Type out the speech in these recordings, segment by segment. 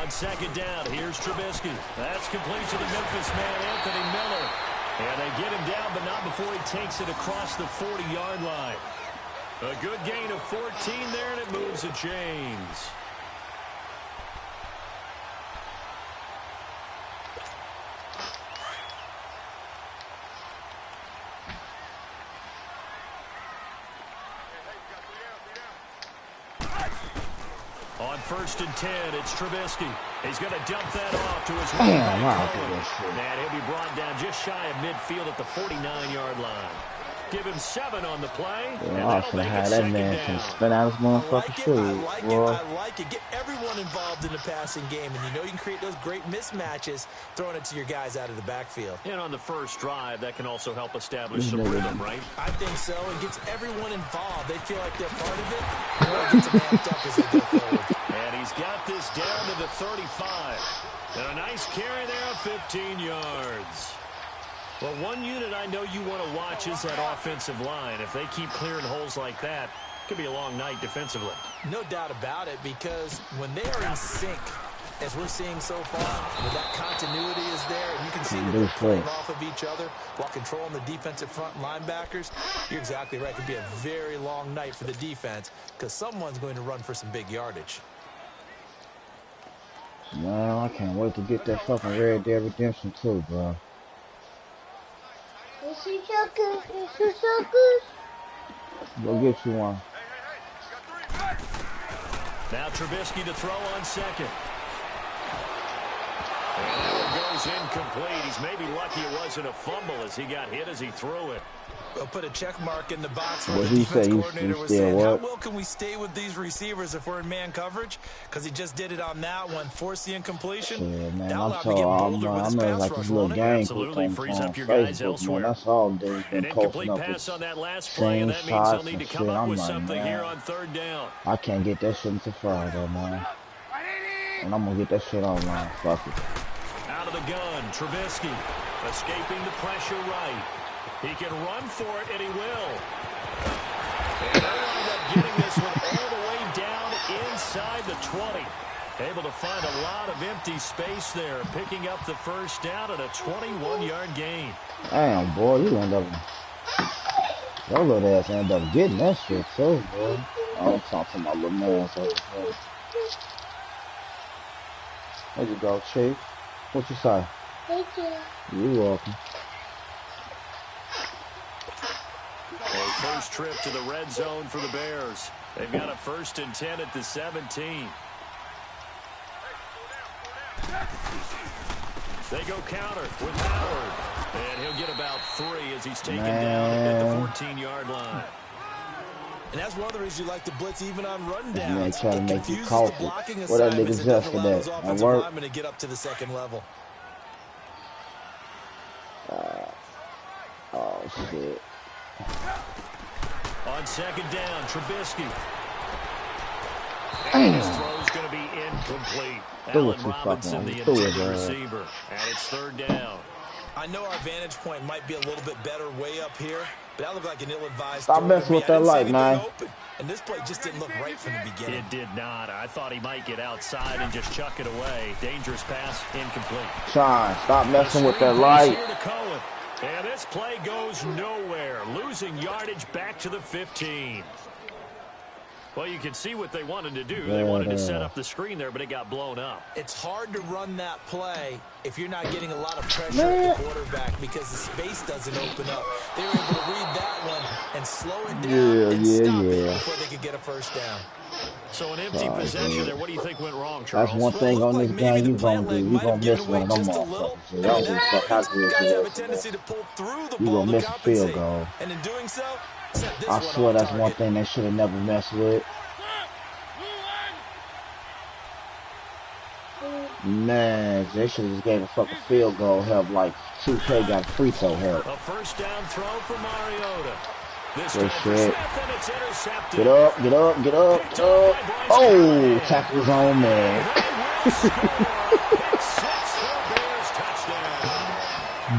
On second down, here's Trubisky. That's complete to the Memphis man, Anthony Miller. And they get him down, but not before he takes it across the 40-yard line. A good gain of 14 there, and it moves the chains. On 1st and 10, it's Trubisky. He's going to dump that off to his running back, Cohen. And he'll be brought down just shy of midfield at the 49-yard line. Give him 7 on the play. Yeah, I should have had that man can spin out his motherfucking shoes. I like it. Get everyone involved in the passing game, and you know you can create those great mismatches throwing it to your guys out of the backfield. And on the first drive, that can also help establish some rhythm, right? I think so. It gets everyone involved. They feel like they're part of it. It gets them amped up as they go forward. And he's got this down to the 35. And a nice carry there of 15 yards. Well, one unit I know you want to watch is that offensive line. If they keep clearing holes like that, it could be a long night defensively. No doubt about it, because when they are in sync, as we're seeing so far, where that continuity is there, and you can see that they're playing off of each other while controlling the defensive front linebackers, you're exactly right. It could be a very long night for the defense because someone's going to run for some big yardage. Man, I can't wait to get that fucking Red Dead Redemption 2, bro. Go get you one. Now Trubisky to throw on second. And that one goes incomplete. He's maybe lucky it wasn't a fumble as he got hit as he threw it. We'll put a check mark in the box where the defense coordinator was saying, how well can we stay with these receivers if we're in man coverage? Because he just did it on that one, force the incompletion. Yeah, man, I'm like this little game. Absolutely frees up your guys elsewhere. That's all dude. An incomplete pass on that last play, and that means they'll need to come up with something here on 3rd down. I can't get that shit into Friday, man. And I'm going to get that shit online. Fuck it. Out of the gun, Trubisky escaping the pressure right. He can run for it, and he will. And they wind up getting this one all the way down inside the 20. Able to find a lot of empty space there, picking up the 1st down and a 21-yard gain. Damn, boy, you end up... Your little ass end up getting that shit, too, boy. I'm talking about little man. There you go, Chief. What you say? Thank you. You're welcome. A first trip to the red zone for the Bears. They've got a 1st and 10 at the 17. They go counter with Howard. And he'll get about 3 as he's taken down at the 14-yard line. And that's one of the reasons you like to blitz even on run downs. Trying to make you coffee. What that nigga just for that? I'm going to get up to the 2nd level. Oh, shit. On 2nd down, Trubisky. And his throw's going to be incomplete. Allen Robinson, the intended receiver. And it's 3rd down. I know our vantage point might be a little bit better way up here, but that looked like an ill-advised throw. Stop messing with that light, man. And this play just didn't look right from the beginning. It did not. I thought he might get outside and just chuck it away. Dangerous pass, incomplete. Sean, stop messing with that light. And this play goes nowhere. Losing yardage back to the 15. Well, you can see what they wanted to do. They wanted to set up the screen there, but it got blown up. It's hard to run that play if you're not getting a lot of pressure at the quarterback because the space doesn't open up. They were able to read that one and slow it down and stop it before they could get a 1st down. So an empty possession there. What do you think went wrong, Charles? That's one thing on this game you gonna do. You gonna miss one of them motherfuckers. Y'all gonna fuck how good you gonna miss a field goal. And in doing so, I swear that's one thing they should have never messed with. Man, they should have just gave a fucking field goal help like 2K got free throw help. A 1st down throw for Mariota. Good shit. Get up, get up, get up, get up. Oh, tackle his own man.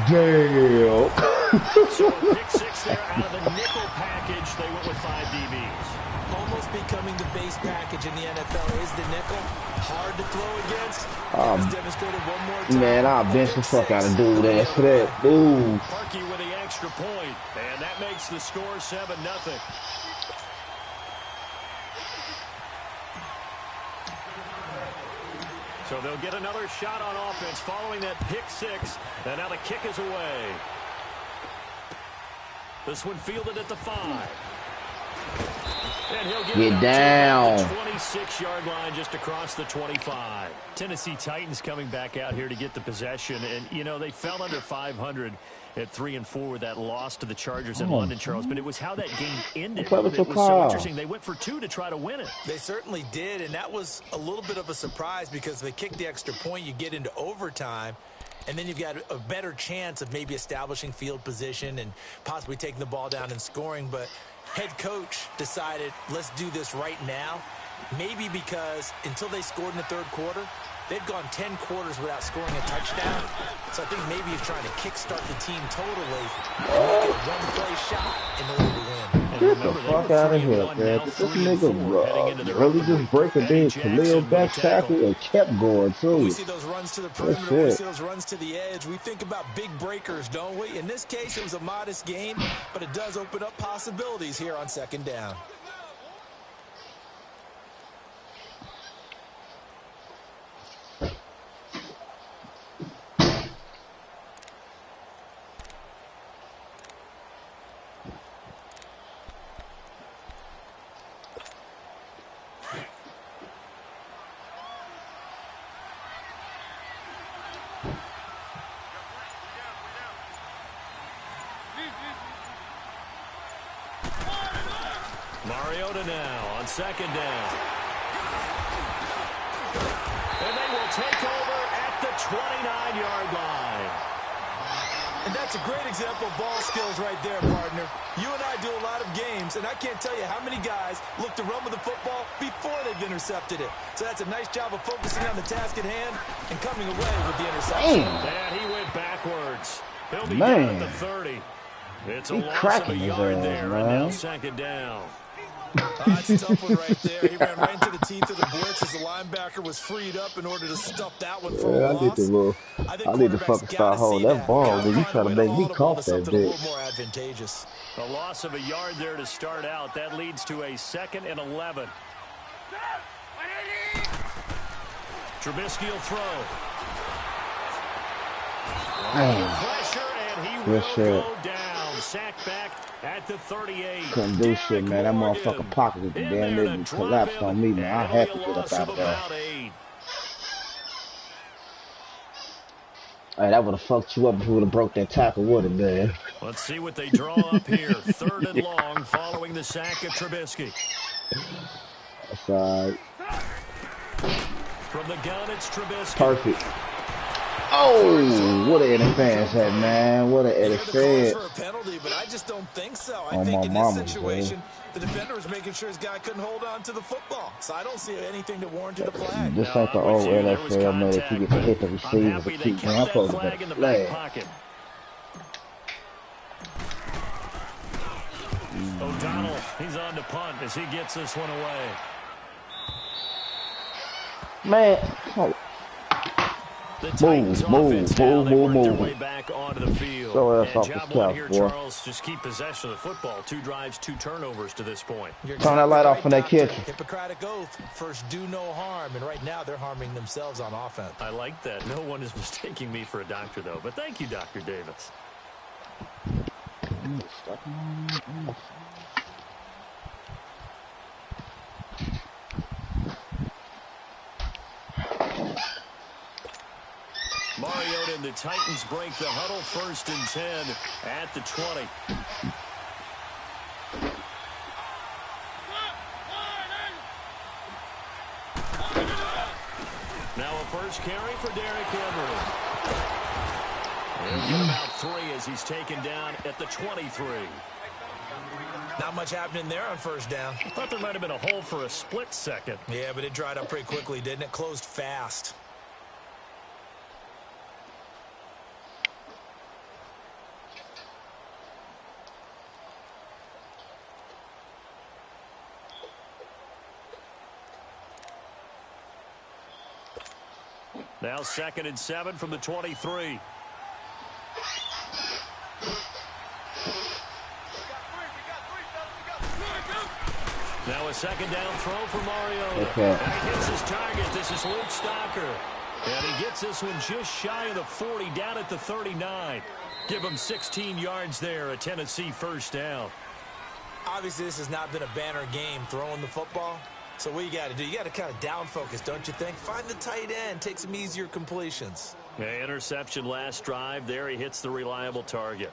Damn. So a pick 6 there out of the nickel package. They went with 5 DBs. Almost becoming the base package in the NFL is the nickel. Hard to throw against. It's demonstrated one more time. Man, I'll bench the fuck out of dude ass for that. Dude. Parkey with the extra point, and that makes the score 7-0. So they'll get another shot on offense following that pick six. And now the kick is away. This one fielded at the 5. And he'll get down. The 26-yard line just across the 25. Tennessee Titans coming back out here to get the possession. And, you know, they fell under 500 at 3-4 with that loss to the Chargers in London, Charles. But it was how that game ended. It was so interesting. They went for 2 to try to win it. They certainly did, and that was a little bit of a surprise because if they kick the extra point, you get into overtime. And then you've got a better chance of maybe establishing field position and possibly taking the ball down and scoring. But head coach decided, let's do this right now. Maybe because until they scored in the third quarter, they'd gone 10 quarters without scoring a touchdown. So I think maybe he's trying to kickstart the team totally and make it a one-play shot in order to win. Get the fuck out of here, man. This nigga really just break a big Khalil back tackle and kept going, too. We see those runs to the perimeter, we see those runs to the edge. We think about big breakers, don't we? In this case, it was a modest game, but it does open up possibilities here on second down. Mariota now on second down. And they will take over at the 29-yard line. And that's a great example of ball skills right there, partner. You and I do a lot of games, and I can't tell you how many guys look to run with the football before they've intercepted it. So that's a nice job of focusing on the task at hand and coming away with the interception. And he went backwards. He'll be down at the 30. It's a loss of a yard there, and now second down. That's a tough one right there. He ran right into the teeth of the blitz as the linebacker was freed up in order to stuff that one for a loss. I need to fucking start holding that ball when you try to make me cough that bitch. A loss of a yard there to start out. That leads to a 2nd and 11. Trubisky will throw. Pressure, and he will go down. Sack back at the 38. Couldn't do shit, man. That motherfucking pocket was damn near collapsed on me, man. I had to get up out of there. Hey, that would have fucked you up if you would have broke that tackle, would it, man? Let's see what they draw up here. 3rd and long following the sack of Trubisky. That's all right. From the gun, it's Trubisky. Perfect. Oh, what an interference that, man. What an interference. For a penalty, but I just don't think so. I think in this situation, the defender was making sure his guy couldn't hold on to the football. So I don't see anything that warranted a flag. Just like the old NFL, man, if you get to hit the receiver, the keep man, I'm supposed to get a flag. O'Donnell, he's on to punt as he gets this one away. Man, oh. Move. Back onto the field. So and job one here, Charles. Just keep possession of the football. 2 drives, 2 turnovers to this point. Turn that light off on that kitchen. Hippocratic oath. First, do no harm. And right now, they're harming themselves on offense. I like that. No one is mistaking me for a doctor, though. But thank you, Dr. Davis. Mariota and the Titans break the huddle. 1st and 10 at the 20. Now a first carry for Derrick Henry. He'll get about 3 as he's taken down at the 23. Not much happening there on 1st down. I thought there might have been a hole for a split second. Yeah, but it dried up pretty quickly, didn't it? Closed fast. Now 2nd and 7 from the 23. Now a 2nd down throw for Mariota. Okay. And he hits his target. This is Luke Stocker. And he gets this one just shy of the 40, down at the 39. Give him 16 yards there, a Tennessee first down. Obviously, this has not been a banner game throwing the football. So what you got to do, you got to kind of down focus, don't you think? Find the tight end, take some easier completions. Yeah, interception last drive. There he hits the reliable target.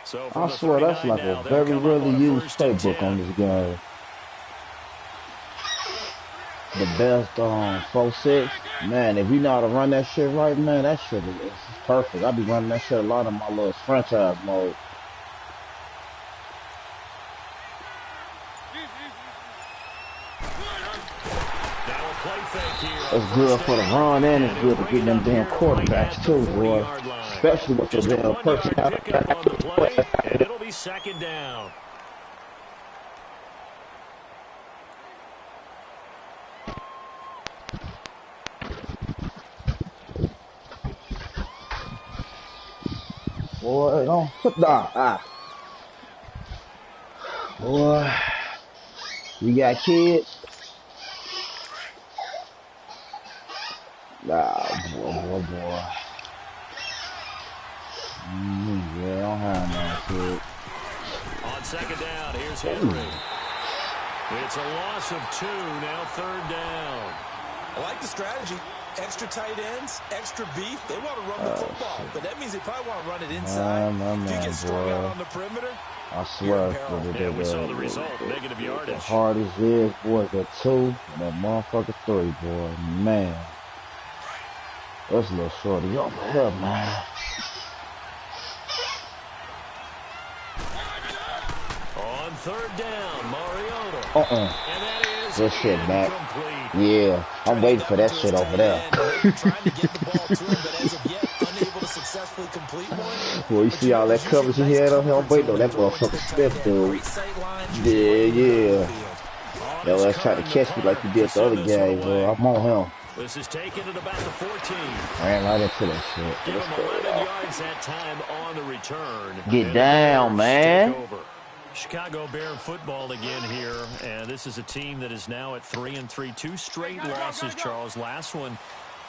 So I swear that's like a very rarely used playbook on this game. The best 4-6. Man, if you know how to run that shit right, man, that shit is perfect. I be running that shit a lot in my little franchise mode. It's good for the run and it's good to get them damn quarterbacks too, boy. Especially with the damn person. And it'll be 2nd down. Boy, don't put that. Boy, you got kids? Nah, boy. Yeah, I don't have no kid. On 2nd down, here's Henry. It's a loss of 2, now 3rd down. I like the strategy. Extra tight ends, extra beef. They want to run the football, but that means they probably want to run it inside. If you get strung out on the perimeter, I swear. Yeah, we saw the result. Negative yardage. The hardest is, boy, the 2 and that motherfucker 3, boy. Man. That's a little shorty over here, man. On 3rd down, Mariota. And that is good shit, Mac. incomplete. Yeah, I'm waiting for that shit over there. trying to get the ball to him, but as of yet, unable to successfully complete one. Well, you see all that coverage he had on him? I'm waiting on that motherfucker Smith, dude. Yeah. Yo, let's try to catch me like he did the other game, bro. I'm on him. This is taken at about the 14. Ran right into that shit. Give him 11 yards that time on the return. Get down, man. Chicago Bear football again here, and this is a team that is now at 3-3. 2 straight losses, Charles. Last one,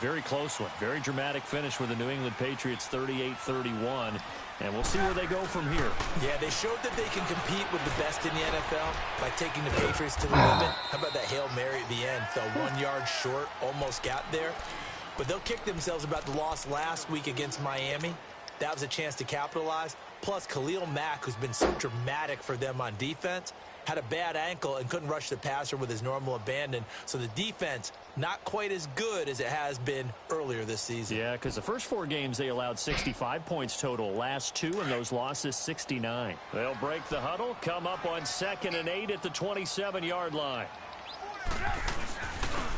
very close one. Very dramatic finish with the New England Patriots, 38-31. And we'll see where they go from here. Yeah, they showed that they can compete with the best in the NFL by taking the Patriots to the limit. How about that Hail Mary at the end? Fell 1 yard short, almost got there. But they'll kick themselves about the loss last week against Miami. That was a chance to capitalize. Plus, Khalil Mack, who's been so dramatic for them on defense, had a bad ankle and couldn't rush the passer with his normal abandon. So the defense, not quite as good as it has been earlier this season. Yeah, because the first 4 games, they allowed 65 points total. Last 2, and those losses, 69. They'll break the huddle, come up on 2nd and 8 at the 27-yard line.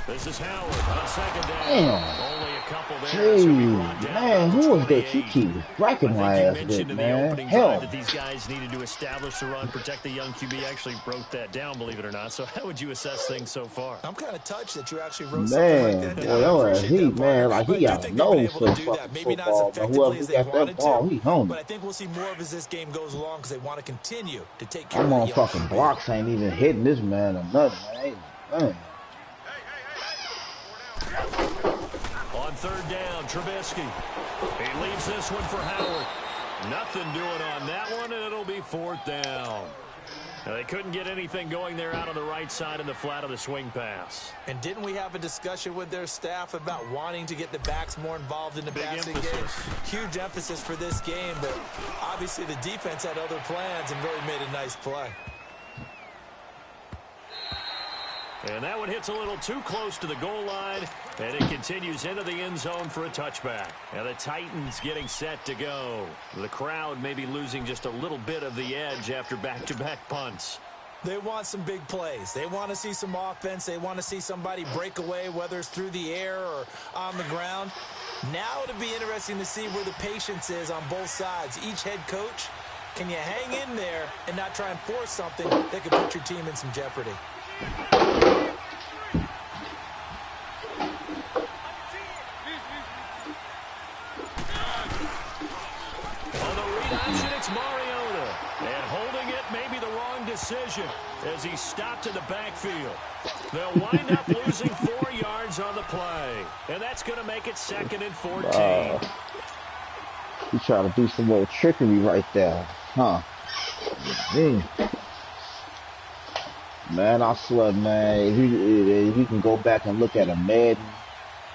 This is Howard on 2nd down. Damn. Only a couple there. Jeez, man, who was that? He keeps striking my ass with, man. Hell. That these guys needed to establish the run, protect the young QB. Actually wrote that down, believe it or not. So how would you assess things so far? I'm kind of touched that you actually wrote something like that down. Boy, he, man, like he got a nose for the fucking football. But whoever got that ball, he hung But it. I think we'll see more of as this game goes along because they want to continue to take care I'm of on fucking blocks, ain't even hitting this man or nothing, man. On 3rd down, Trubisky. He leaves this one for Howard. Nothing doing on that one, and it'll be 4th down. Now, they couldn't get anything going there out on the right side in the flat of the swing pass. And didn't we have a discussion with their staff about wanting to get the backs more involved in the passing game? Huge emphasis for this game, but obviously the defense had other plans and really made a nice play. And that one hits a little too close to the goal line, and it continues into the end zone for a touchback. And the Titans getting set to go. The crowd may be losing just a little bit of the edge after back-to-back punts. They want some big plays. They want to see some offense. They want to see somebody break away, whether it's through the air or on the ground. Now it'll be interesting to see where the patience is on both sides. Each head coach, can you hang in there and not try and force something that could put your team in some jeopardy? On the read option, it's Mariota. And holding it may be the wrong decision as he stopped in the backfield. They'll wind up losing 4 yards on the play. And that's going to make it 2nd and 14. He trying to do some more trickery right there, huh? Man, I swear, man, if you can go back and look at a Madden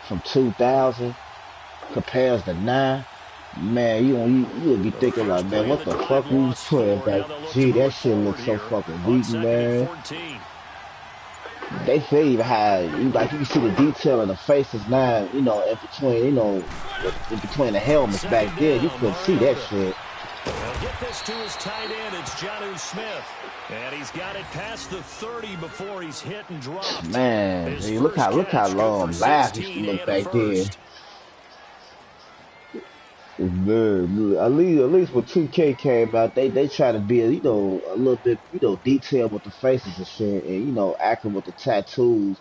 from 2000 compares to now, man, you'll be thinking like, man, what the fuck we was playing back? Gee, that shit looks so fucking weak, man. They even had, like, you can see the detail in the faces now, in between the helmets back there. You couldn't see that shit. They'll get this to his tight end. It's Jonnu Smith. And he's got it past the 30 before he's hit and dropped. Man, look how long live he used to look back there. At least when 2K came out, they try to be a little bit detailed with the faces and shit, and accurate with the tattoos.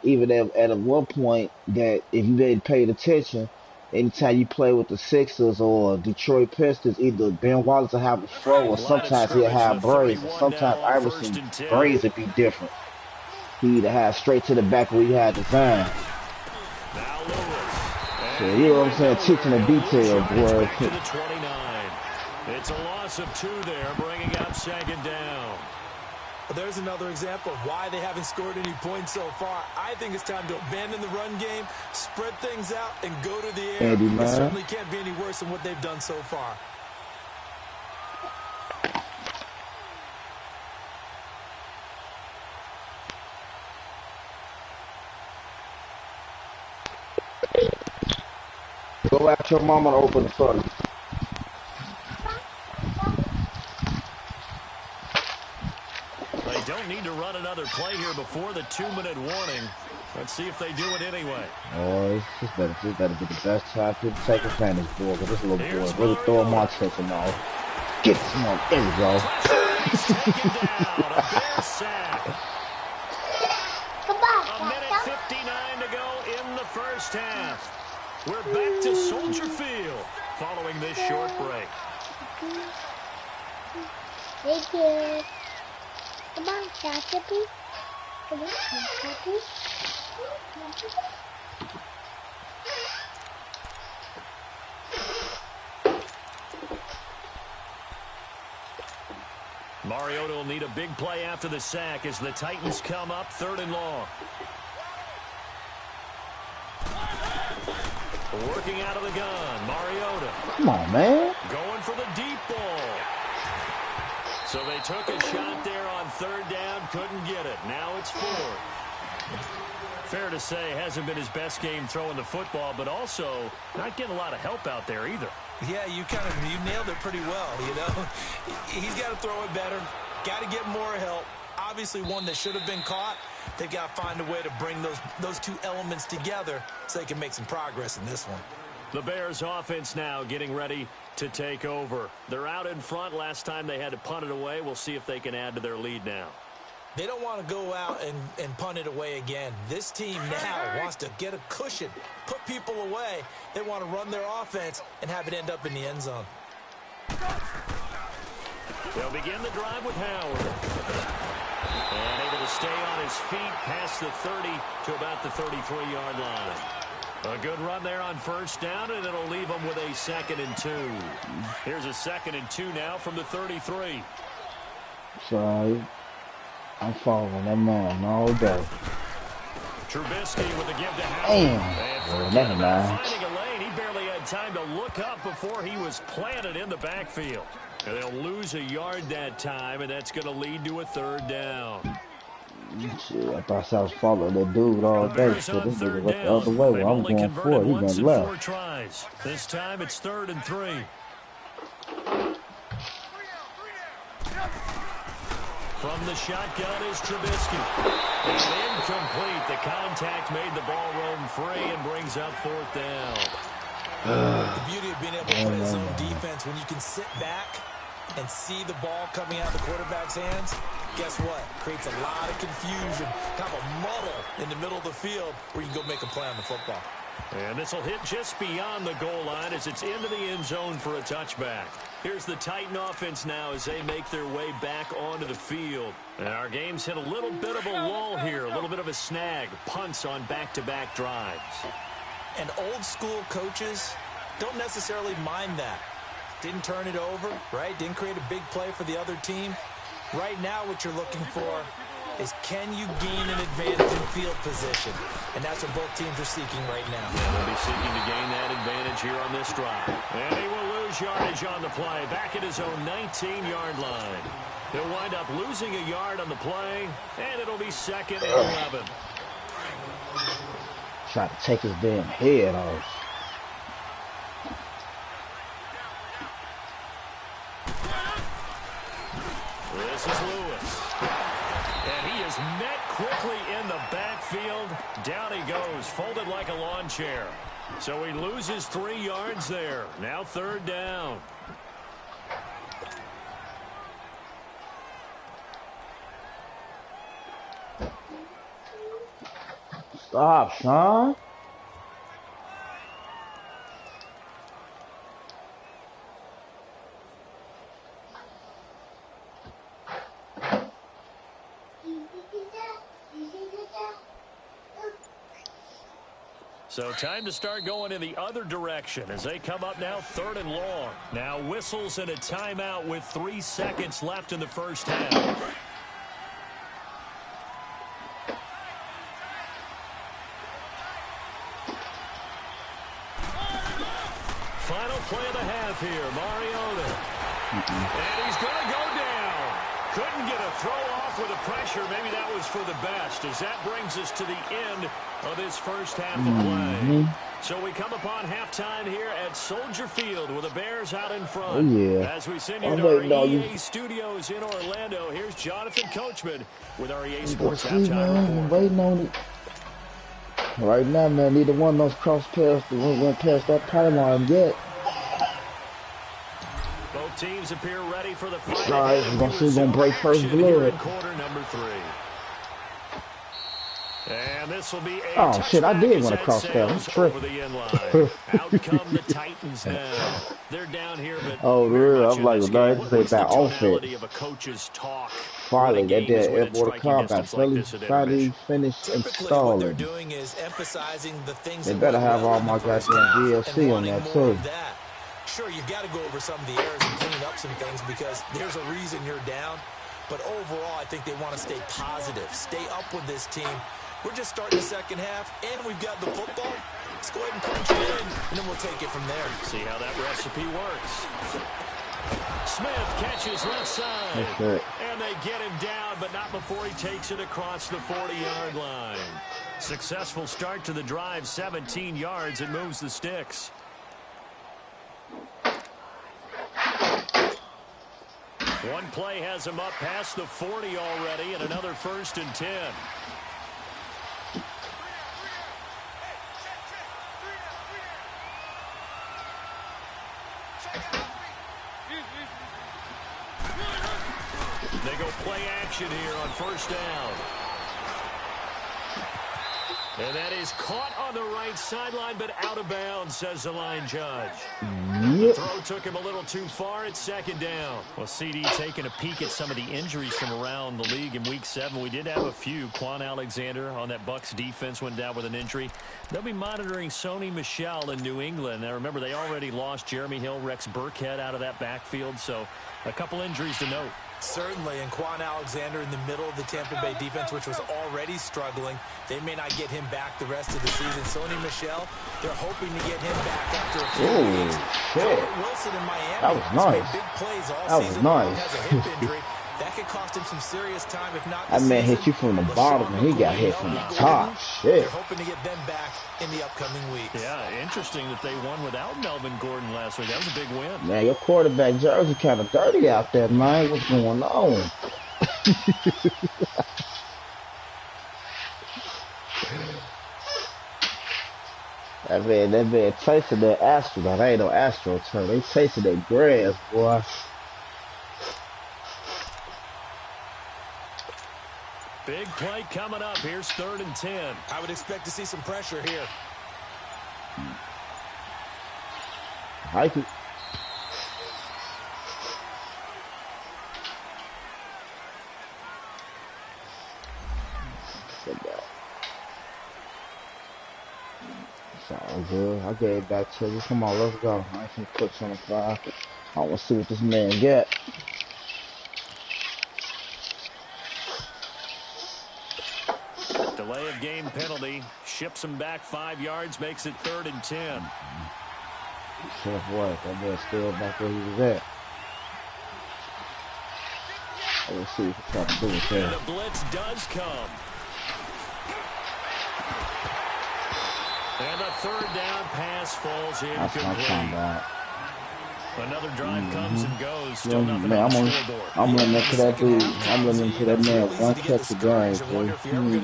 Even at one point, that if you ain't paid attention, anytime you play with the Sixers or Detroit Pistons, either Ben Wallace will have a fro, or sometimes he'll have braids, and sometimes Iverson's braids would be different. He either had straight to the back or he had design. So, you know what I'm saying? Teaching the detail, boy. It's a loss of 2 there, bringing up 2nd down. There's another example of why they haven't scored any points so far. I think it's time to abandon the run game, spread things out, and go to the air. It certainly can't be any worse than what they've done so far. Go ask your mama to open the door. They don't need to run another play here before the 2-minute warning. Let's see if they do it anyway. Oh, this better be the best time to take advantage, boy. But this little boy really throwing my attention off. Get some more. There we go. Taken down. A Bear sack. A minute 59 to go in the first half. We're back to Soldier Field following this short break. Thank you. Come on, Cappy. Come on, Cappy. Mariota will need a big play after the sack as the Titans come up 3rd and long. Working out of the gun, Mariota. Come on, man. Going for the deep ball. So they took a shot there on 3rd down, couldn't get it. Now it's 4th. Fair to say, hasn't been his best game throwing the football, but also not getting a lot of help out there either. Yeah, you nailed it pretty well, He's got to throw it better, got to get more help. Obviously one that should have been caught. They've got to find a way to bring those 2 elements together so they can make some progress in this one. The Bears offense now getting ready to take over. They're out in front. Last time they had to punt it away. We'll see if they can add to their lead now. They don't want to go out and punt it away again. This team now wants to get a cushion, put people away. They want to run their offense and have it end up in the end zone. They'll begin the drive with Howard. And able to stay on his feet past the 30 to about the 33-yard line. A good run there on 1st down, and it'll leave them with a 2nd and 2. Here's a 2nd and 2 now from the 33. Sorry. I'm following that man all day. Trubisky with the give to Howard. Damn. Never mind. Finding a lane, he barely had time to look up before he was planted in the backfield. And they'll lose a yard that time, and that's going to lead to a 3rd down. Shit, I thought I was following that dude all day. So this nigga went the other way. I'm going forward. He went left. Tries. This time it's 3rd and 3. From the shotgun is Trubisky. And incomplete. The contact made the ball roam free and brings up fourth down. The beauty of being able to play zone defense, when you can sit back and see the ball coming out of the quarterback's hands, guess what? Creates a lot of confusion, kind of a muddle in the middle of the field where you can go make a play on the football. And this will hit just beyond the goal line as it's into the end zone for a touchback. Here's the Titan offense now as they make their way back onto the field. And our game's hit a little bit of a lull here, a little bit of a snag. Punts on back-to-back drives. And old school coaches don't necessarily mind that. Didn't turn it over, right? Didn't create a big play for the other team. Right now what you're looking for is, can you gain an advantage in field position? And that's what both teams are seeking right now. Yeah, they'll be seeking to gain that advantage here on this drive. And he will lose yardage on the play, back at his own 19-yard line. He'll wind up losing a yard on the play, and it'll be second and 11. Try to take his damn head off. This is Lewis. And he is met quickly in the backfield. Down he goes, folded like a lawn chair. So he loses 3 yards there. Now third down. Stop, son. So time to start going in the other direction as they come up now third and long. Now whistles and a timeout with 3 seconds left in the first half. Final play of the half here, Mariota. And he's going to go down. Couldn't get a throw off with the pressure. Maybe that was for the best, as that brings us to the end of this first half of play. So we come upon halftime here at Soldier Field with the Bears out in front. Oh, yeah. As we send you to our EA studios in Orlando, here's Jonathan Coachman with our EA Sports halftime report. Waiting on it. Right now, man, neither one of those cross paths went past that pylon yet. Both teams appear ready for the fight. All right, we're gonna break first blood. Quarter number 3. And this will be a oh shit! I did want to cross path. I'm tripping. Out come the Titans now. They're down here, but oh, real? I'm like, no, it's about offense. Of a coach's talk. Finally, they did Mortal Kombat. Finally finished installing. What they're doing is emphasizing the things. They better have all my goddamn DLC on that too. Sure, you've got to go over some of the errors and clean up some things because there's a reason you're down. But overall, I think they want to stay positive, stay up with this team. We're just starting the second half, and we've got the football. Let's go ahead and punch it in, and then we'll take it from there. See how that recipe works. Smith catches left side, and they get him down, but not before he takes it across the 40-yard line. Successful start to the drive, 17 yards, and moves the sticks. One play has him up past the 40 already, and another 1st and 10. They go play action here on 1st down. And that is caught on the right sideline, but out of bounds, says the line judge. The throw took him a little too far at 2nd down. Well, CD taking a peek at some of the injuries from around the league in Week 7. We did have a few. Quan Alexander on that Bucs defense went down with an injury. They'll be monitoring Sony Michel in New England. Now, remember, they already lost Jeremy Hill, Rex Burkhead out of that backfield, so a couple injuries to note. Certainly, and Quan Alexander in the middle of the Tampa Bay defense, which was already struggling. They may not get him back the rest of the season. Sony Michel, they're hoping to get him back after a few weeks. Wilson in Miami that was nice. Made big plays all that season was nice. Has a hip injury. That could cost him some serious time, if not that man hit you from the bottom, and he got hit from the top. Shit. They're hoping to get them back in the upcoming weeks. Yeah, interesting that they won without Melvin Gordon last week. That was a big win. Man, your quarterback jersey kind of dirty out there, man. What's going on? That man chasing that astronaut. That ain't no astro turn. They chasing that grass, boy. Big play coming up. Here's 3rd and 10. I would expect to see some pressure here. Hike it. It's all good. I gave it back to you. Come on, let's go. I ain't finna put 25. I want to see what this man got. Delay of game penalty. Ships him back 5 yards. Makes it 3rd and 10. Tough work. That man still back where he was at. Let's see what he's trying to do with that. And the blitz does come. And the 3rd down pass falls incomplete. Another drive comes and goes. Still nothing on the scoreboard. I'm running into that dude. I'm running into that man. One catch a game, boy.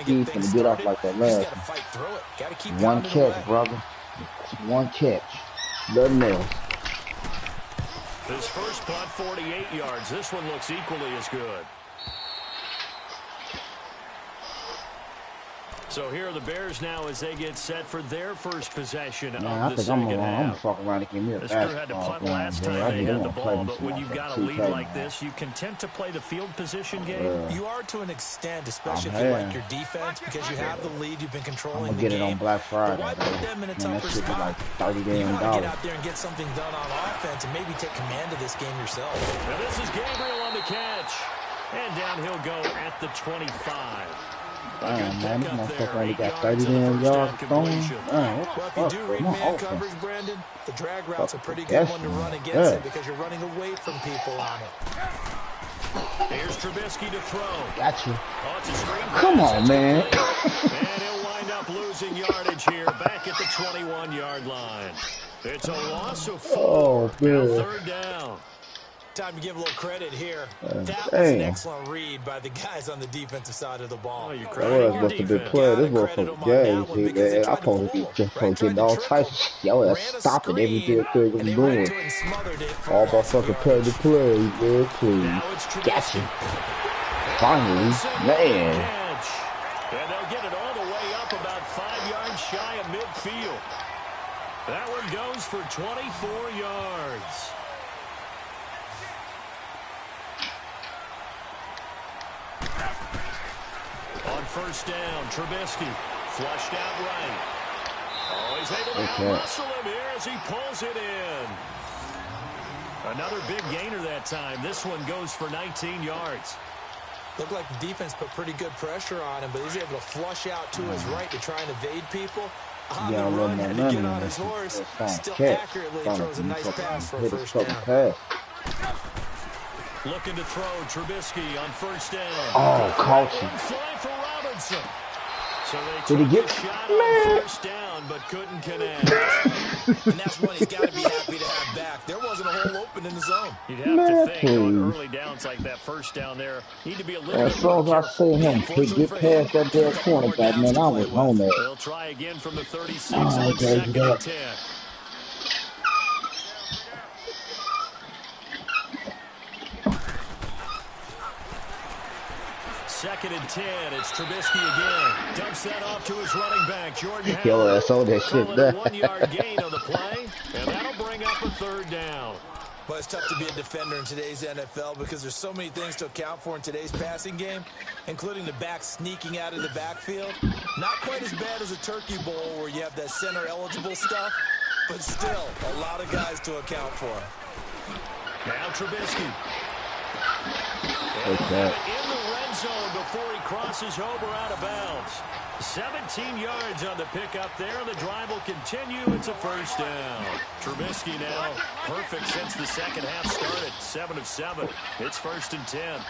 He's gonna get off like that last one. One catch, brother. One catch. Nothing else. His first punt, 48 yards. This one looks equally as good. So here are the Bears now as they get set for their first possession of the second half. I'm gonna fuck around and give me a This crew had to punt last time they had the ball, but when you've got a lead like this, you content to play the field position game? You are to an extent, especially if you like your defense, because you have the lead, you've been controlling the game. I'm gonna get it on Black Friday. Why put them in a tougher spot? Like $30 damn. You want to get out there and get something done on offense and maybe take command of this game yourself. Now this is Gabriel on the catch. And down he'll go at the 25. Damn, man, this motherfucker only got 30 damn yards throwing. Well, if you do read man coverage, Brandon, the drag route's a pretty good one to run against it because you're running away from people on it. Here's Trubisky to throw. Gotcha. Oh, it's a screen. Come on, man. And he'll wind up losing yardage here back at the 21-yard line. It's a loss of 4. Oh, man. 3rd down. Time to give a little credit here. That was an excellent read by the guys on the defensive side of the ball. Oh, that must have been playing. This motherfucker games, man. I'm supposed to be just getting all types of shit. Y'all are stopping every damn thing I'm doing. All my fucking penalty plays, man, please. Gotcha. Finally, man. And they'll get it all the way up about 5 yards shy of midfield. That one goes for 24 yards. On 1st down, Trubisky flushed out right. Oh, he's able to muscle him here as he pulls it in. Another big gainer that time. This one goes for 19 yards. Looked like the defense put pretty good pressure on him, but he's able to flush out to his right to try and evade people. On the run, had to get on his horse. Still accurately throws a nice pass for a 1st down. Looking to throw, Trubisky on 1st down. Oh, caught him. Fly for Robinson. So did he get shot on 1st down, but couldn't connect. And that's one he's got to be happy to have back. There wasn't a hole open in the zone. You'd have to think on early downs like that 1st down there, need to be a little as soon as I see him get past that damn cornerback, man, I was on that. They'll try again from the 36 on 2nd and 10. Second and 10. It's Trubisky again. Dumps that off to his running back, Jordan Howard. Yo, that's all that shit. A 1-yard gain on the play, and that'll bring up a 3rd down. Well, it's tough to be a defender in today's NFL because there's so many things to account for in today's passing game, including the back sneaking out of the backfield. Not quite as bad as a turkey bowl where you have that center-eligible stuff, but still a lot of guys to account for. Now Trubisky. Okay. In the red zone before he crosses over out of bounds. 17 yards on the pickup there. The drive will continue. It's a 1st down. Trubisky now perfect since the second half started. 7 of 7. It's 1st and 10.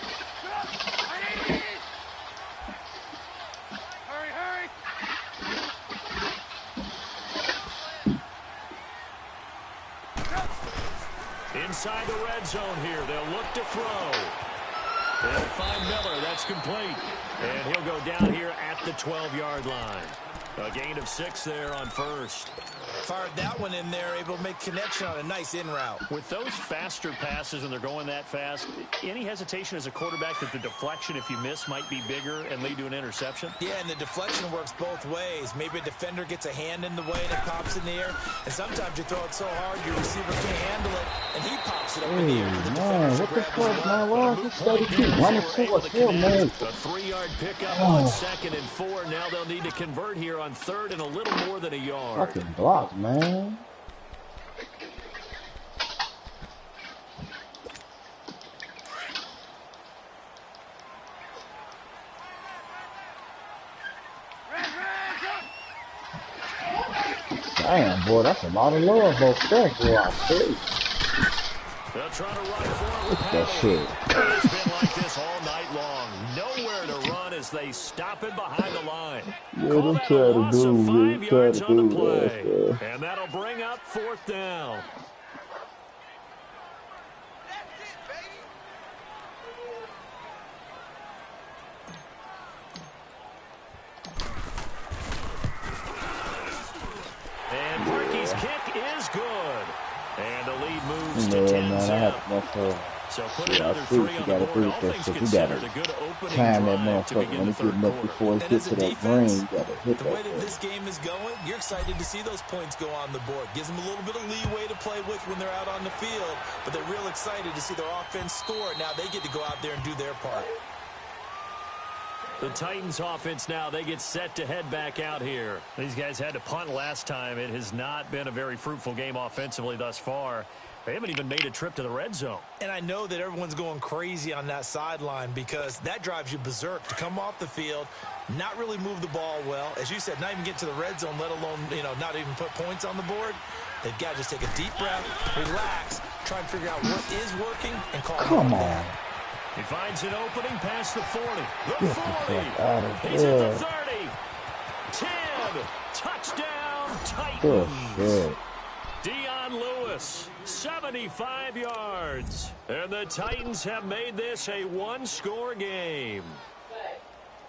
Inside the red zone here. They'll look to throw. They'll find Miller. That's complete. And he'll go down here at the 12-yard line. A gain of 6 there on first. Fired that one in there, able to make connection on a nice in route. With those faster passes and they're going that fast, any hesitation as a quarterback that the deflection, if you miss, might be bigger and lead to an interception? Yeah, and the deflection works both ways. Maybe a defender gets a hand in the way and it pops in the air. And sometimes you throw it so hard your receiver can't handle it, and he pops it up in the air. Man, what the fuck, man? Why is this study keep running towards him, man? A 3-yard pickup on 2nd and 4. Now they'll need to convert here on 3rd and a little more than a yard. Fucking block, man. Damn, boy, that's a lot of love over there, boy. I see. They'll try to run for Look at that shit. It's been like this all night long. Nowhere to run as they stop it behind the line. Yeah, Call them that try a to loss do, of 5 try yards to on the do play. that, And that'll bring up 4th down. And Parkey's kick is good. And the lead moves to 10-0. So put another 3 on the board. All things considered, a good opening drive to begin the 3rd quarter. And as a defense, the way that this game is going, you're excited to see those points go on the board. Gives them a little bit of leeway to play with when they're out on the field, but they're real excited to see their offense score. Now they get to go out there and do their part. The Titans offense now, they get set to head back out here. These guys had to punt last time. It has not been a very fruitful game offensively thus far. They haven't even made a trip to the red zone. And I know that everyone's going crazy on that sideline because that drives you berserk to come off the field, not really move the ball well. As you said, not even get to the red zone, let alone, not even put points on the board. They've got to just take a deep breath, relax, try and figure out what is working, and call it. Come on. He finds an opening past the 40. The Get 40. out of He's here. at the 30. 10. Touchdown, Titans. Good shit. Dion Lewis, 75 yards. And the Titans have made this a one-score game.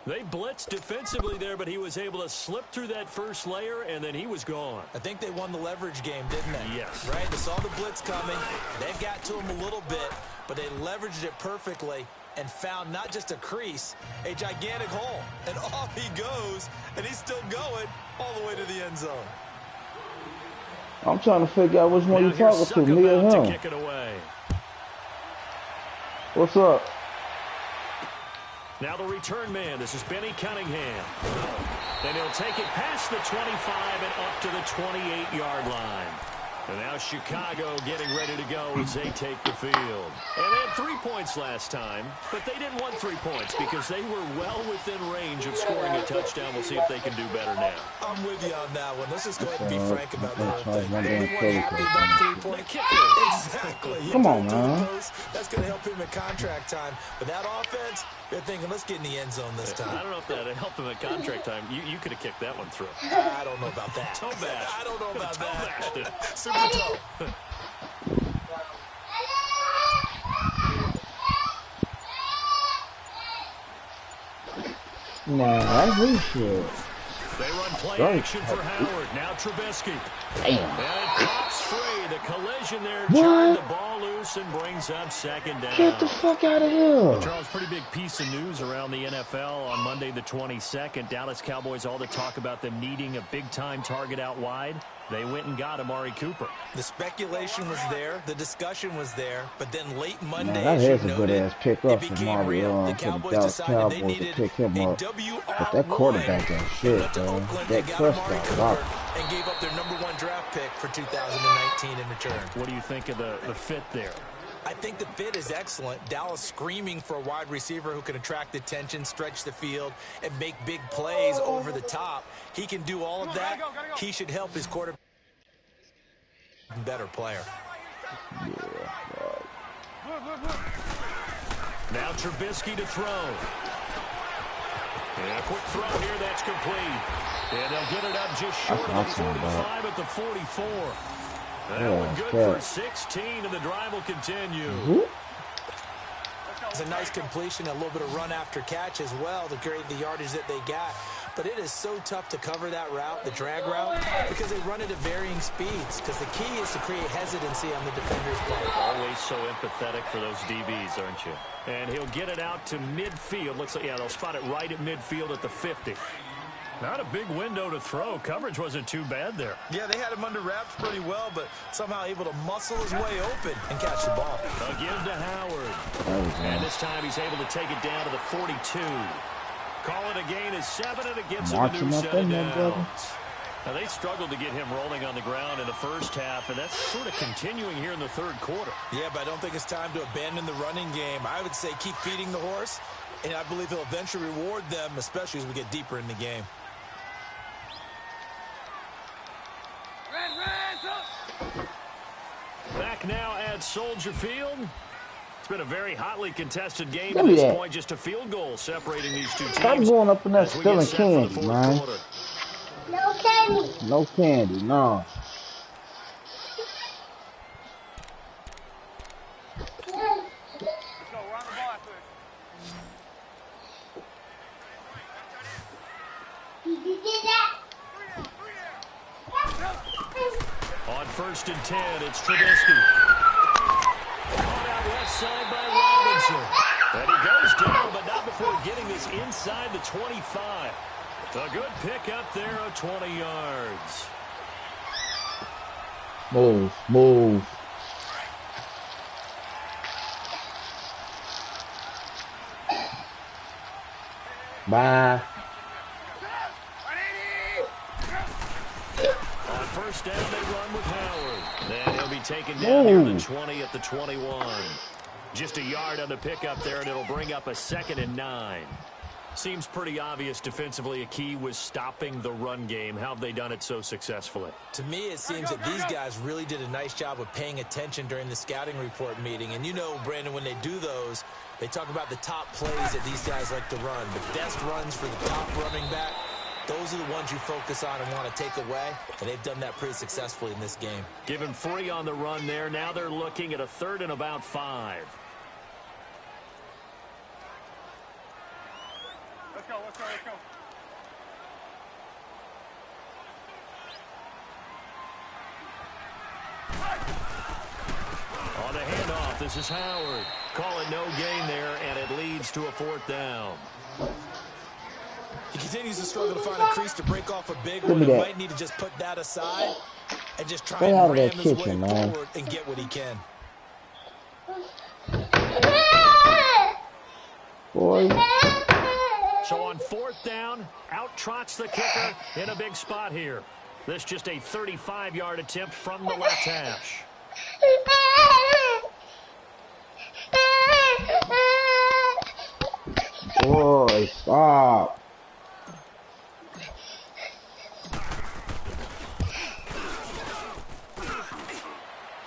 They blitzed defensively there, but he was able to slip through that first layer, and then he was gone. I think they won the leverage game, didn't they? Yes. Right? They saw the blitz coming. They got to him a little bit, but they leveraged it perfectly and found not just a crease, a gigantic hole. And off he goes, and he's still going all the way to the end zone. I'm trying to figure out which one you're talking to, me or him. Kick it away. What's up? Now the return man. This is Benny Cunningham. Then he'll take it past the 25 and up to the 28-yard line. And now Chicago getting ready to go as they take the field. And they had 3 points last time, but they didn't want 3 points because they were well within range of scoring a touchdown. We'll see if they can do better now. I'm with you on that one. Let's just go ahead and be frank about the whole thing. Everyone happy about 3-point kicker. Exactly. Come on, man. That's going to help him at contract time. But that offense, they're thinking, let's get in the end zone this time. I don't know if that helped him at contract time. You could have kicked that one through. I don't know about that. Toe bash. I don't know about Toe that. bashed it. Super toe. Nah, that's his shit. They run play action for Howard. Now Trubisky. Damn. And it pops free. The collision there What? turned the ball loose and brings up 2nd down. Get the fuck out of here. Charles, pretty big piece of news around the NFL on Monday the 22nd. Dallas Cowboys, all the talk about them needing a big-time target out wide. They went and got Amari Cooper. The speculation was there. The discussion was there. But then late Monday, Man, that as is you a good noted, ass pick it up for became real. Mario The for the Cowboys Dallas decided they Cowboys to needed pick him a up. WR1. But that quarterback ain't They shit, went to man. Oakland, That they got Amari Prescott Cooper rock. and gave up their #1 draft pick for 2019 in return. What do you think of the fit there? I think the fit is excellent. Dallas screaming for a wide receiver who can attract attention, stretch the field, and make big plays over the top. He can do all of that. He should help his quarterback. Better player. Now Trubisky to throw. And a quick throw here, that's complete. And they'll get it up just short of the 45 at the 44. That one good for 16, and the drive will continue. It's a nice completion, a little bit of run after catch as well to create the yardage that they got. But it is so tough to cover that route, the drag route, because they run it at varying speeds. Because the key is to create hesitancy on the defender's part. Always so empathetic for those DBs, aren't you? And he'll get it out to midfield. Looks like, yeah, they'll spot it right at midfield at the 50. Not a big window to throw. Coverage wasn't too bad there. Yeah, they had him under wraps pretty well, but somehow able to muscle his way open and catch the ball. A give to Howard. And this time he's able to take it down to the 42. Call it a gain of 7, and it gets him a new set of downs. Now, they struggled to get him rolling on the ground in the first half, and that's sort of continuing here in the third quarter. Yeah, but I don't think it's time to abandon the running game. I would say keep feeding the horse, and I believe he'll eventually reward them, especially as we get deeper in the game. Back now at Soldier Field. It's been a very hotly contested game at this point. Just a field goal separating these two teams. Stop going up in that spilling candy, man. Quarter. No candy. No candy, no. Let's go, run the ball after it. Did you see that? On 1st and 10, it's Trubisky. Caught out left side by Robinson. And he goes down, but not before getting this inside the 25. A good pickup there of 20 yards. Move, move. Bye. On 1st down, they run with Howard. Then he'll be taken down near the 20 at the 21. Just a yard on the pickup there, and it'll bring up a 2nd and 9. Seems pretty obvious defensively a key was stopping the run game. How have they done it so successfully? To me, it seems that these guys really did a nice job of paying attention during the scouting report meeting. And you know, Brandon, when they do those, they talk about the top plays that these guys like to run. The best runs for the top running back, those are the ones you focus on and want to take away. And they've done that pretty successfully in this game. Given 3 on the run there. Now they're looking at a 3rd and about 5. Let's go, let's go, let's go. On the handoff, this is Howard. Call it no gain there, and it leads to a 4th down. He continues to struggle to find a crease to break off a big one. He might need to just put that aside and just try and ram his way forward and get what he can. Boy. So on 4th down, out trots the kicker in a big spot here. This just a 35-yard attempt from the left hash. Boy, stop.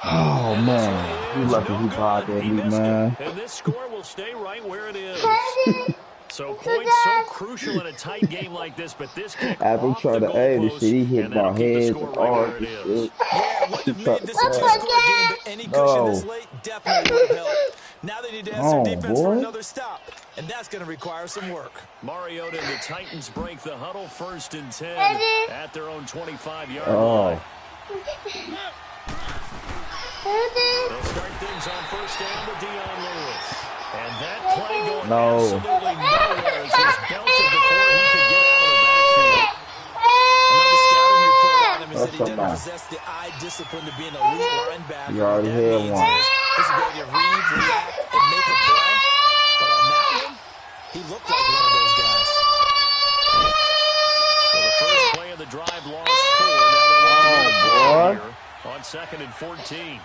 Oh, man. You lucky he bothered me, man. And this score will stay right where it is. So points so crucial in a tight game like this, but this kick After off trying the to aim this goalpost, shit, he hit and that'll my keep the head score and right all where it this is. shit. Yeah, wouldn't have made this a two-score game, but any cushion this late definitely would have helped. Now they need to ask their defense for another stop, and that's going to require some work. Mariota and the Titans break the huddle 1st and 10 at their own 25-yard line. They'll start things on 1st down with Dion Lewis. And that play going absolutely nowhere as he's belted before he could get out of the backfield. Another scouting report on him is that he doesn't possess the eye discipline to be an elite linebacker. You already had one. His ability to read, react, and make a play. But on that one, he looked like one of those guys. Well, the first play of the drive lost 4. Now they're looking at here on 2nd and 14.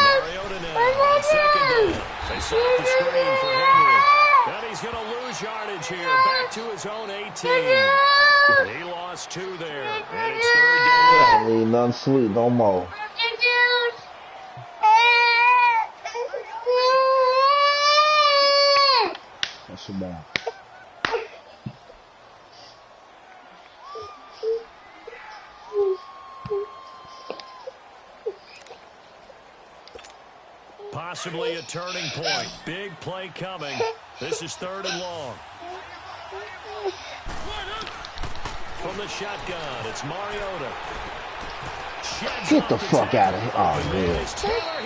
Mariota now on 2nd down. They set up the screen for Henry. And he's going to lose yardage here. Back to his own 18. He lost 2 there. And it's 3rd down. I need nothing sweet no more. That's about. Possibly a turning point. Big play coming. This is 3rd and long. From the shotgun, it's Mariota. Get the fuck out of here. Oh, man.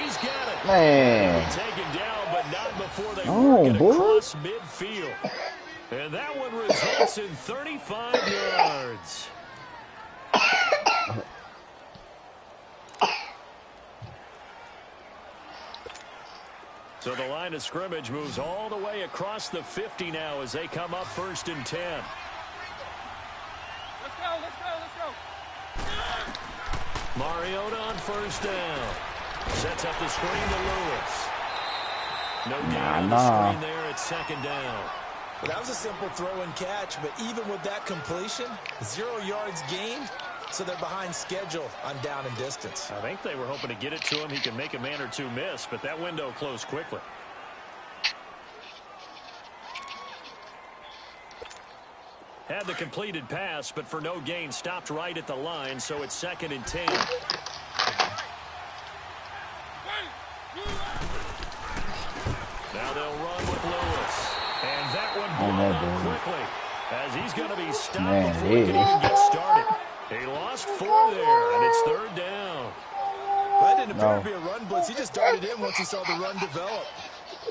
He's got it. Man. Taken down, but not before they Oh, work it boy. across midfield. And that one results in 35 yards. So the line of scrimmage moves all the way across the 50 now as they come up 1st and 10. Let's go, let's go, let's go. Mariota on 1st down. Sets up the screen to Lewis. No gain on the screen there at 2nd down. Well, that was a simple throw and catch, but even with that completion, 0 yards gained, so they're behind schedule on down and distance. I think they were hoping to get it to him. He can make a man or two miss, but that window closed quickly. Had the completed pass, but for no gain, stopped right at the line, so it's 2nd and 10. Now they'll run with Lewis. And that one blown up quickly, as he's going to be stopped before he can even get started. He lost 4 there, and it's 3rd down. That didn't appear to be a run blitz. He just darted in once he saw the run develop.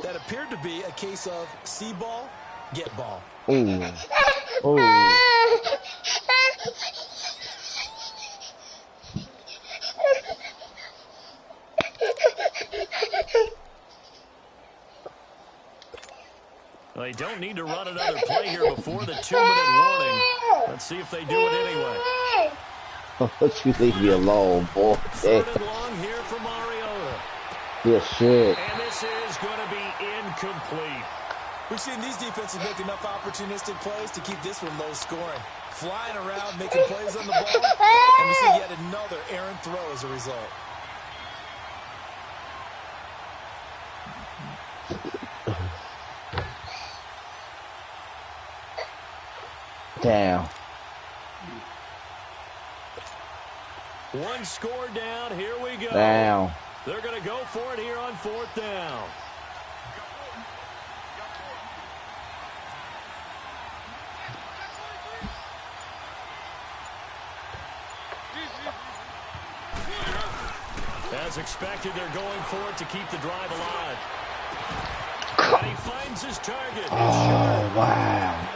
That appeared to be a case of see ball, get ball. Ooh. Ooh. They don't need to run another play here before the 2-minute warning. Let's see if they do it anyway. What you leave me alone, boy? 3rd and long here for Mariota. Good shit. And this is going to be incomplete. We've seen these defenses make enough opportunistic plays to keep this one low scoring. Flying around, making plays on the ball, and we see yet another errant throw as a result. Damn. One score down. Here we go. Damn. They're going to go for it here on 4th down. As expected, they're going for it to keep the drive alive. And he finds his target. Oh, wow.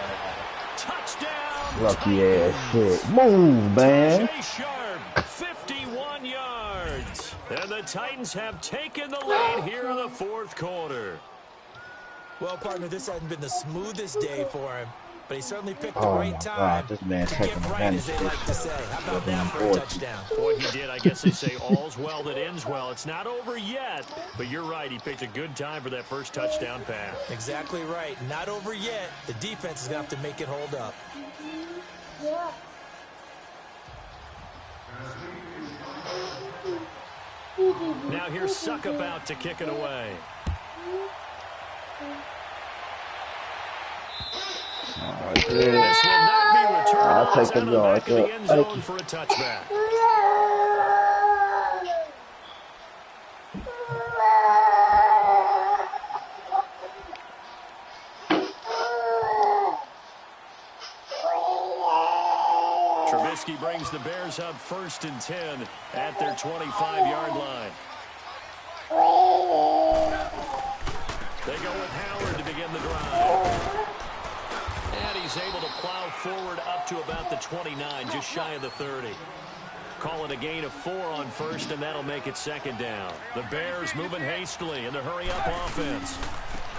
Touchdown. Lucky ass shit. Move, man. Jay Sharp, 51 yards. And the Titans have taken the lead here in the 4th quarter. Well, partner, this hasn't been the smoothest day for him, but he certainly picked the Oh, right my time God. This man to taking get right, as advantage they of like to say. How about that for a touchdown? Boy, he did. I guess they say all's well that ends well. It's not over yet, but you're right. He picked a good time for that first touchdown pass. Exactly right. Not over yet. The defense is going to have to make it hold up. Now here's Suckabout to kick it away. Right This will not be returned. I'll take It's the out of the back of yard. the end Thank zone you. for a touchback. Trubisky brings the Bears up 1st and 10 at their 25-yard line. They go with Howard to begin the drive. And he's able to plow forward up to about the 29, just shy of the 30. Call it a gain of 4 on 1st, and that'll make it 2nd down. The Bears moving hastily in the hurry-up offense.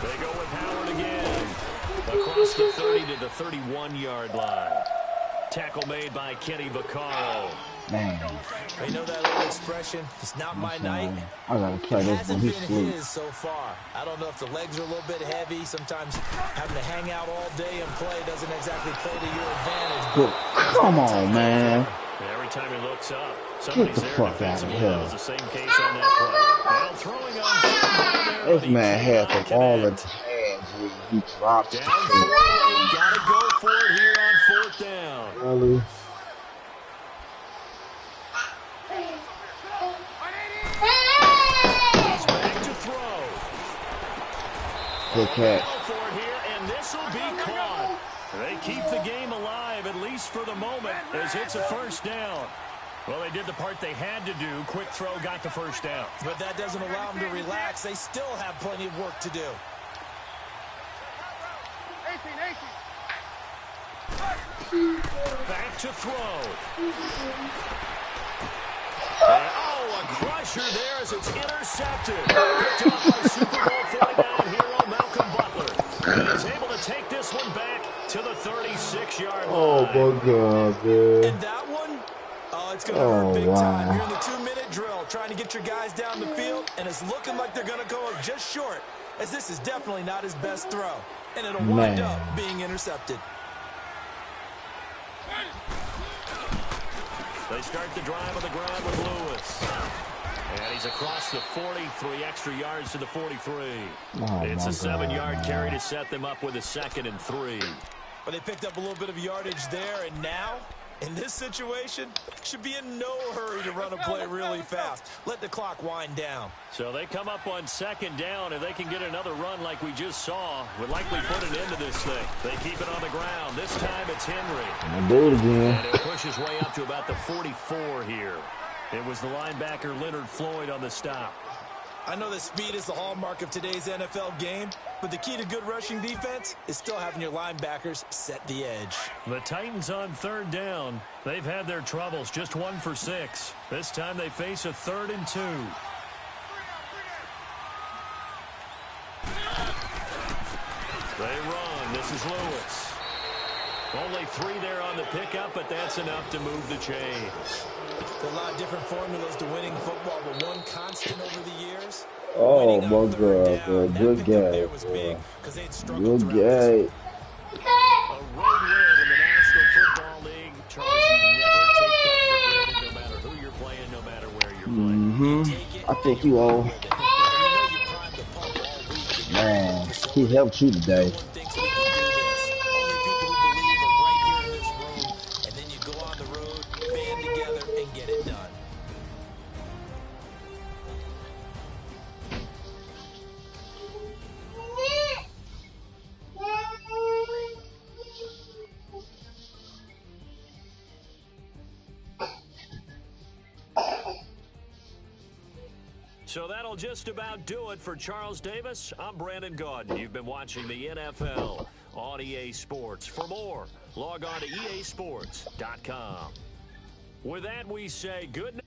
They go with Howard again. Across the 30 to the 31-yard line. Tackle made by Kenny Vaccaro. Man. You know that old expression, it's not my night. I gotta play It this when hasn't he been sleep. his so far. I don't know if the legs are a little bit heavy. Sometimes having to hang out all day and play doesn't exactly play to your advantage. Good. Come on, man. Every time he looks up, Get somebody's the there fuck out of defensively. here. That was the same case on that play. Now throwing on there, This but he man had cannot the ball in connect. his hands when he dropped Down it. 4, gotta go for it here on 4th down. Really? He's back to throw. catch. Go for it here, and this will be caught. They keep the game alive, at least for the moment, as it's a first down. Well, they did the part they had to do. Quick throw got the first down. But that doesn't allow them to relax. They still have plenty of work to do. 18. Back to throw. And, oh, a crusher there as it's intercepted. Picked off by Super Bowl 49 hero Malcolm Butler. And he's able to take this one back to the 36-yard line. Oh, my God, man. And that one, it's going to hurt big time. You're in the 2-minute drill trying to get your guys down the field, and it's looking like they're going to go just short, as this is definitely not his best throw. And it'll wind up being intercepted. They start the drive on the ground with Lewis. And he's across the 43 extra yards to the 43. It's a 7-yard carry to set them up with a 2nd and 3. But they picked up a little bit of yardage there, and now, in this situation, should be in no hurry to run a play really fast. Let the clock wind down. So they come up on 2nd down, and they can get another run like we just saw. Would likely put an end to this thing. They keep it on the ground. This time it's Henry. I'll do it again. And it pushes way up to about the 44 here. It was the linebacker Leonard Floyd on the stop. I know that speed is the hallmark of today's NFL game, but the key to good rushing defense is still having your linebackers set the edge. The Titans on 3rd down. They've had their troubles, just 1 for 6. This time they face a 3rd and 2. They run. This is Lewis. Only 3 there on the pickup, but that's enough to move the chains. There are a lot of different formulas to winning football, but one constant over the years. Oh, my God, man. Good game. Good game. A road win in the National Football League. Charles, you never take that for granted, no matter who you're playing, no matter where you're playing. I think you own. Man, he helped you today. So that'll just about do it for Charles Davis. I'm Brandon Gaudin. You've been watching the NFL on EA Sports. For more, log on to easports.com. With that, we say good night.